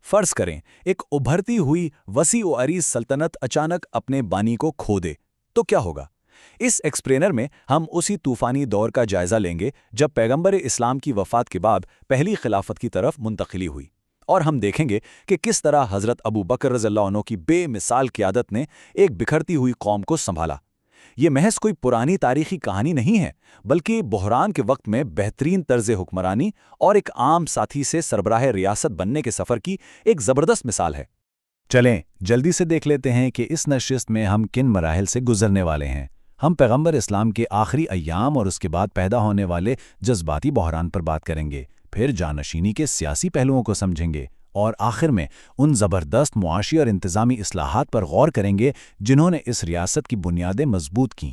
فرض کریں ایک ابھرتی ہوئی وسیع و عریض سلطنت اچانک اپنے بانی کو کھو دے تو کیا ہوگا؟ اس ایکسپلینر میں ہم اسی طوفانی دور کا جائزہ لیں گے جب پیغمبر اسلام کی وفات کے بعد پہلی خلافت کی طرف منتقلی ہوئی، اور ہم دیکھیں گے کہ کس طرح حضرت ابو بکر رضی اللہ عنہ کی بے مثال قیادت نے ایک بکھرتی ہوئی قوم کو سنبھالا۔ یہ محض کوئی پرانی تاریخی کہانی نہیں ہے، بلکہ بحران کے وقت میں بہترین طرز حکمرانی اور ایک عام ساتھی سے سربراہ ریاست بننے کے سفر کی ایک زبردست مثال ہے۔ چلیں جلدی سے دیکھ لیتے ہیں کہ اس نشست میں ہم کن مراحل سے گزرنے والے ہیں۔ ہم پیغمبر اسلام کے آخری ایام اور اس کے بعد پیدا ہونے والے جذباتی بحران پر بات کریں گے، پھر جانشینی کے سیاسی پہلوؤں کو سمجھیں گے، اور آخر میں ان زبردست معاشی اور انتظامی اصلاحات پر غور کریں گے جنہوں نے اس ریاست کی بنیادیں مضبوط کیں۔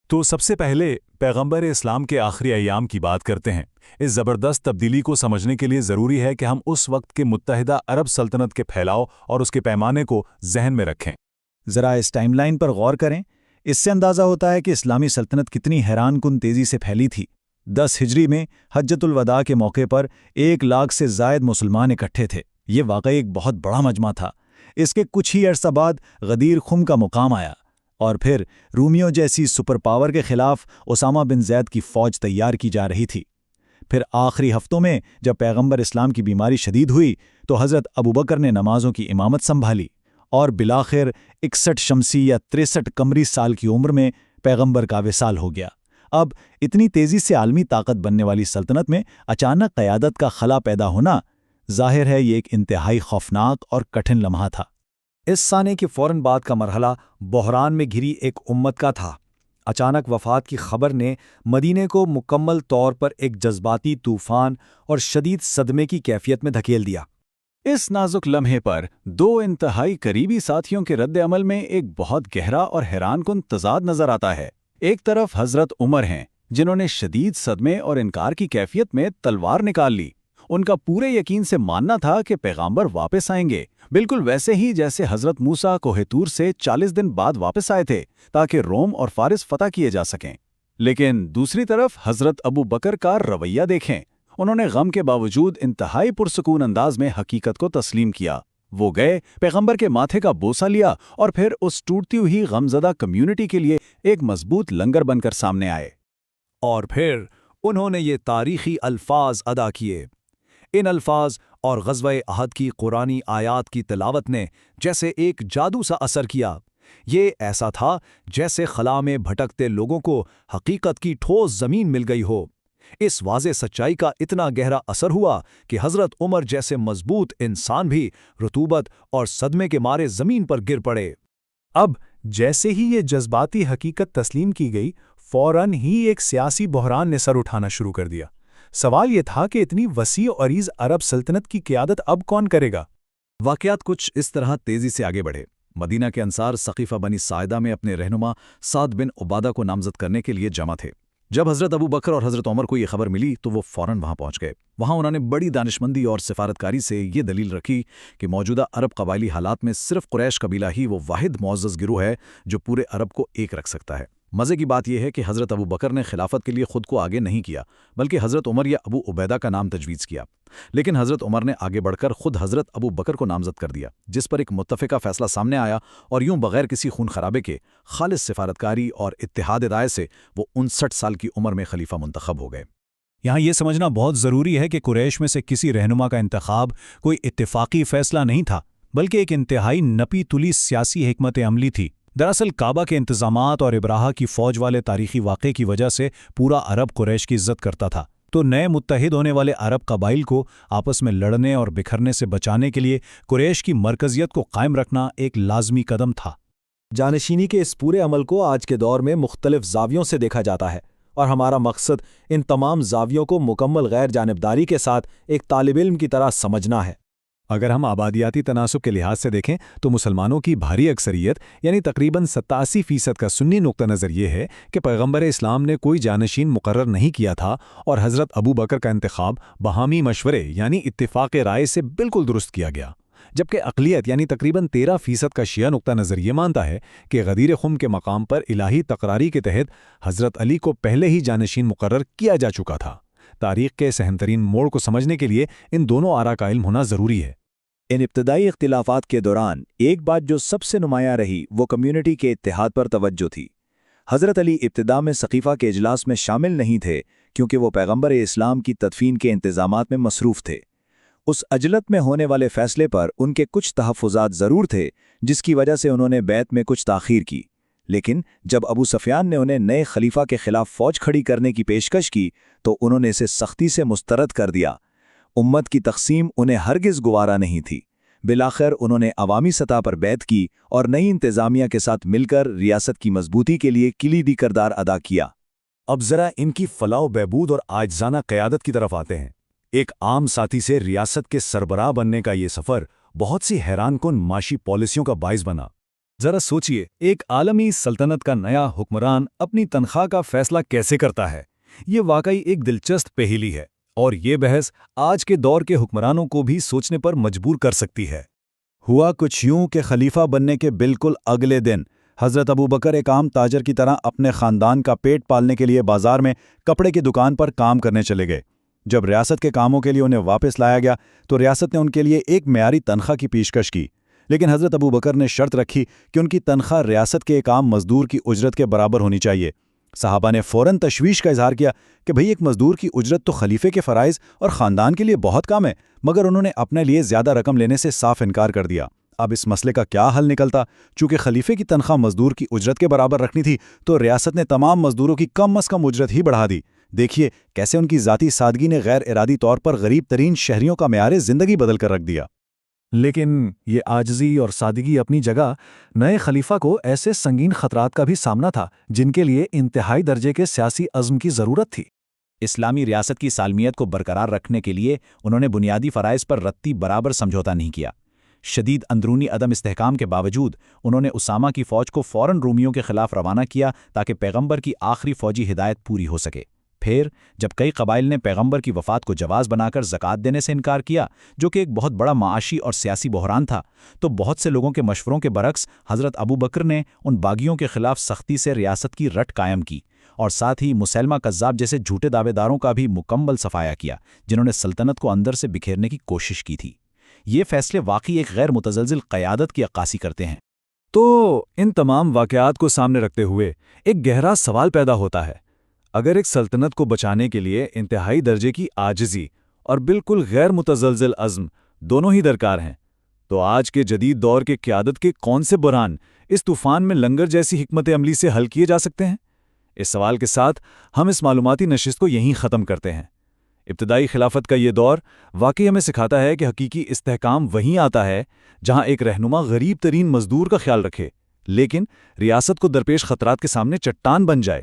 تو سب سے پہلے پیغمبر اسلام کے آخری ایام کی بات کرتے ہیں۔ اس زبردست تبدیلی کو سمجھنے کے لیے ضروری ہے کہ ہم اس وقت کے متحدہ عرب سلطنت کے پھیلاؤ اور اس کے پیمانے کو ذہن میں رکھیں۔ ذرا اس ٹائم لائن پر غور کریں۔ اس سے اندازہ ہوتا ہے کہ اسلامی سلطنت کتنی حیران کن تیزی سے پھیلی تھی۔ 10 ہجری میں حجۃ الوداع کے موقع پر 1 لاکھ سے زائد مسلمان اکٹھے تھے۔ یہ واقعی ایک بہت بڑا مجمع تھا۔ اس کے کچھ ہی عرصہ بعد غدیر خم کا مقام آیا، اور پھر رومیوں جیسی سپر پاور کے خلاف اسامہ بن زید کی فوج تیار کی جا رہی تھی۔ پھر آخری ہفتوں میں جب پیغمبر اسلام کی بیماری شدید ہوئی تو حضرت ابوبکر نے نمازوں کی امامت سنبھالی، اور بالآخر 61 شمسی یا 63 قمری سال کی عمر میں پیغمبر کا وصال ہو گیا۔ اب اتنی تیزی سے عالمی طاقت بننے والی سلطنت میں اچانک قیادت کا خلا پیدا ہونا، ظاہر ہے یہ ایک انتہائی خوفناک اور کٹھن لمحہ تھا۔ اس سانے کے فوراً بعد کا مرحلہ بحران میں گھری ایک امت کا تھا۔ اچانک وفات کی خبر نے مدینے کو مکمل طور پر ایک جذباتی طوفان اور شدید صدمے کی کیفیت میں دھکیل دیا۔ اس نازک لمحے پر 2 انتہائی قریبی ساتھیوں کے رد عمل میں ایک بہت گہرا اور حیران کن تضاد نظر آتا ہے۔ ایک طرف حضرت عمر ہیں جنہوں نے شدید صدمے اور انکار کی کیفیت میں تلوار نکال لی۔ ان کا پورے یقین سے ماننا تھا کہ پیغمبر واپس آئیں گے، بالکل ویسے ہی جیسے حضرت موسیٰ کوہ طور سے 40 دن بعد واپس آئے تھے تاکہ روم اور فارس فتح کیے جا سکیں۔ لیکن دوسری طرف حضرت ابو بکر کا رویہ دیکھیں۔ انہوں نے غم کے باوجود انتہائی پرسکون انداز میں حقیقت کو تسلیم کیا۔ وہ گئے، پیغمبر کے ماتھے کا بوسہ لیا، اور پھر اس ٹوٹتی ہوئی غمزدہ کمیونٹی کے لیے ایک مضبوط لنگر بن کر سامنے آئے۔ اور پھر انہوں نے یہ تاریخی الفاظ ادا کیے۔ ان الفاظ اور غزوہ احد کی قرآنی آیات کی تلاوت نے جیسے ایک جادو سا اثر کیا۔ یہ ایسا تھا جیسے خلا میں بھٹکتے لوگوں کو حقیقت کی ٹھوس زمین مل گئی ہو۔ اس واضح سچائی کا اتنا گہرا اثر ہوا کہ حضرت عمر جیسے مضبوط انسان بھی رطوبت اور صدمے کے مارے زمین پر گر پڑے۔ اب جیسے ہی یہ جذباتی حقیقت تسلیم کی گئی، فوراً ہی ایک سیاسی بحران نے سر اٹھانا شروع کر دیا۔ سوال یہ تھا کہ اتنی وسیع و عریض عرب سلطنت کی قیادت اب کون کرے گا؟ واقعات کچھ اس طرح تیزی سے آگے بڑھے۔ مدینہ کے انصار سقیفہ بنی ساعدہ میں اپنے رہنما سعد بن عبادہ کو نامزد کرنے کے لیے جمع تھے۔ جب حضرت ابو بکر اور حضرت عمر کو یہ خبر ملی تو وہ فوراً وہاں پہنچ گئے۔ وہاں انہوں نے بڑی دانشمندی اور سفارتکاری سے یہ دلیل رکھی کہ موجودہ عرب قبائلی حالات میں صرف قریش قبیلہ ہی وہ واحد معزز گروہ ہے جو پورے عرب کو ایک رکھ سکتا ہے۔ مزے کی بات یہ ہے کہ حضرت ابو بکر نے خلافت کے لیے خود کو آگے نہیں کیا، بلکہ حضرت عمر یا ابو عبیدہ کا نام تجویز کیا۔ لیکن حضرت عمر نے آگے بڑھ کر خود حضرت ابو بکر کو نامزد کر دیا، جس پر ایک متفقہ فیصلہ سامنے آیا، اور یوں بغیر کسی خون خرابے کے خالص سفارتکاری اور اتحاد رائے سے وہ 59 سال کی عمر میں خلیفہ منتخب ہو گئے۔ یہاں یہ سمجھنا بہت ضروری ہے کہ قریش میں سے کسی رہنما کا انتخاب کوئی اتفاقی فیصلہ نہیں تھا، بلکہ ایک انتہائی نپی تلی سیاسی حکمت عملی تھی۔ دراصل کعبہ کے انتظامات اور ابراہہ کی فوج والے تاریخی واقعے کی وجہ سے پورا عرب قریش کی عزت کرتا تھا، تو نئے متحد ہونے والے عرب قبائل کو آپس میں لڑنے اور بکھرنے سے بچانے کے لیے قریش کی مرکزیت کو قائم رکھنا ایک لازمی قدم تھا۔ جانشینی کے اس پورے عمل کو آج کے دور میں مختلف زاویوں سے دیکھا جاتا ہے، اور ہمارا مقصد ان تمام زاویوں کو مکمل غیر جانبداری کے ساتھ ایک طالب علم کی طرح سمجھنا ہے۔ اگر ہم آبادیاتی تناسب کے لحاظ سے دیکھیں تو مسلمانوں کی بھاری اکثریت یعنی تقریباً 87% کا سنی نقطہ نظر یہ ہے کہ پیغمبر اسلام نے کوئی جانشین مقرر نہیں کیا تھا، اور حضرت ابو بکر کا انتخاب باہمی مشورے یعنی اتفاق رائے سے بالکل درست کیا گیا، جبکہ اقلیت یعنی تقریباً 13% کا شیعہ نقطہ نظر یہ مانتا ہے کہ غدیر خم کے مقام پر الہی تقراری کے تحت حضرت علی کو پہلے ہی جانشین مقرر کیا جا چکا تھا۔ تاریخ کے سہم ترین موڑ کو سمجھنے کے لیے ان دونوں آراء کا علم ہونا ضروری ہے۔ ان ابتدائی اختلافات کے دوران ایک بات جو سب سے نمایاں رہی وہ کمیونٹی کے اتحاد پر توجہ تھی۔ حضرت علی ابتدا میں سقیفہ کے اجلاس میں شامل نہیں تھے کیونکہ وہ پیغمبر اسلام کی تدفین کے انتظامات میں مصروف تھے۔ اس اجلت میں ہونے والے فیصلے پر ان کے کچھ تحفظات ضرور تھے جس کی وجہ سے انہوں نے بیعت میں کچھ تاخیر کی، لیکن جب ابو سفیان نے انہیں نئے خلیفہ کے خلاف فوج کھڑی کرنے کی پیشکش کی تو انہوں نے اسے سختی سے مسترد کر دیا۔ امت کی تقسیم انہیں ہرگز گوارا نہیں تھی۔ بالآخر انہوں نے عوامی سطح پر بیعت کی اور نئی انتظامیہ کے ساتھ مل کر ریاست کی مضبوطی کے لیے کلیدی کردار ادا کیا۔ اب ذرا ان کی فلاح و بہبود اور عاجزانہ قیادت کی طرف آتے ہیں۔ ایک عام ساتھی سے ریاست کے سربراہ بننے کا یہ سفر بہت سی حیران کن معاشی پالیسیوں کا باعث بنا۔ ذرا سوچئے، ایک عالمی سلطنت کا نیا حکمران اپنی تنخواہ کا فیصلہ کیسے کرتا ہے؟ یہ واقعی ایک دلچسپ پہیلی ہے، اور یہ بحث آج کے دور کے حکمرانوں کو بھی سوچنے پر مجبور کر سکتی ہے۔ ہوا کچھ یوں کہ خلیفہ بننے کے بالکل اگلے دن حضرت ابوبکر ایک عام تاجر کی طرح اپنے خاندان کا پیٹ پالنے کے لیے بازار میں کپڑے کی دکان پر کام کرنے چلے گئے۔ جب ریاست کے کاموں کے لیے انہیں واپس لایا گیا تو ریاست نے ان کے لیے ایک معیاری تنخواہ کی پیشکش کی، لیکن حضرت ابوبکر نے شرط رکھی کہ ان کی تنخواہ ریاست کے ایک عام مزدور کی اجرت کے برابر ہونی چاہیے۔ صحابہ نے فوراً تشویش کا اظہار کیا کہ بھئی ایک مزدور کی اجرت تو خلیفے کے فرائض اور خاندان کے لیے بہت کم ہے، مگر انہوں نے اپنے لیے زیادہ رقم لینے سے صاف انکار کر دیا۔ اب اس مسئلے کا کیا حل نکلتا؟ چونکہ خلیفے کی تنخواہ مزدور کی اجرت کے برابر رکھنی تھی تو ریاست نے تمام مزدوروں کی کم از کم اجرت ہی بڑھا دی۔ دیکھیے کیسے ان کی ذاتی سادگی نے غیر ارادی طور پر غریب ترین شہریوں کا معیار زندگی بدل کر رکھ دیا۔ لیکن یہ عاجزی اور سادگی اپنی جگہ، نئے خلیفہ کو ایسے سنگین خطرات کا بھی سامنا تھا جن کے لیے انتہائی درجے کے سیاسی عزم کی ضرورت تھی۔ اسلامی ریاست کی سالمیت کو برقرار رکھنے کے لیے انہوں نے بنیادی فرائض پر رتی برابر سمجھوتا نہیں کیا۔ شدید اندرونی عدم استحکام کے باوجود انہوں نے اسامہ کی فوج کو فوراً رومیوں کے خلاف روانہ کیا تاکہ پیغمبر کی آخری فوجی ہدایت پوری ہو سکے۔ پھر جب کئی قبائل نے پیغمبر کی وفات کو جواز بنا کر زکوٰۃ دینے سے انکار کیا، جو کہ ایک بہت بڑا معاشی اور سیاسی بحران تھا، تو بہت سے لوگوں کے مشوروں کے برعکس حضرت ابوبکر نے ان باغیوں کے خلاف سختی سے ریاست کی رٹ قائم کی اور ساتھ ہی مسلمہ کذاب جیسے جھوٹے دعوے داروں کا بھی مکمل صفایا کیا جنہوں نے سلطنت کو اندر سے بکھیرنے کی کوشش کی تھی۔ یہ فیصلے واقعی ایک غیر متزلزل قیادت کی عکاسی کرتے ہیں۔ تو ان تمام واقعات کو سامنے رکھتے ہوئے ایک گہرا سوال پیدا ہوتا ہے، اگر ایک سلطنت کو بچانے کے لیے انتہائی درجے کی عاجزی اور بالکل غیر متزلزل عزم دونوں ہی درکار ہیں، تو آج کے جدید دور کے قیادت کے کون سے بحران اس طوفان میں لنگر جیسی حکمت عملی سے حل کیے جا سکتے ہیں؟ اس سوال کے ساتھ ہم اس معلوماتی نشست کو یہیں ختم کرتے ہیں۔ ابتدائی خلافت کا یہ دور واقعی ہمیں سکھاتا ہے کہ حقیقی استحکام وہیں آتا ہے جہاں ایک رہنما غریب ترین مزدور کا خیال رکھے، لیکن ریاست کو درپیش خطرات کے سامنے چٹان بن جائے۔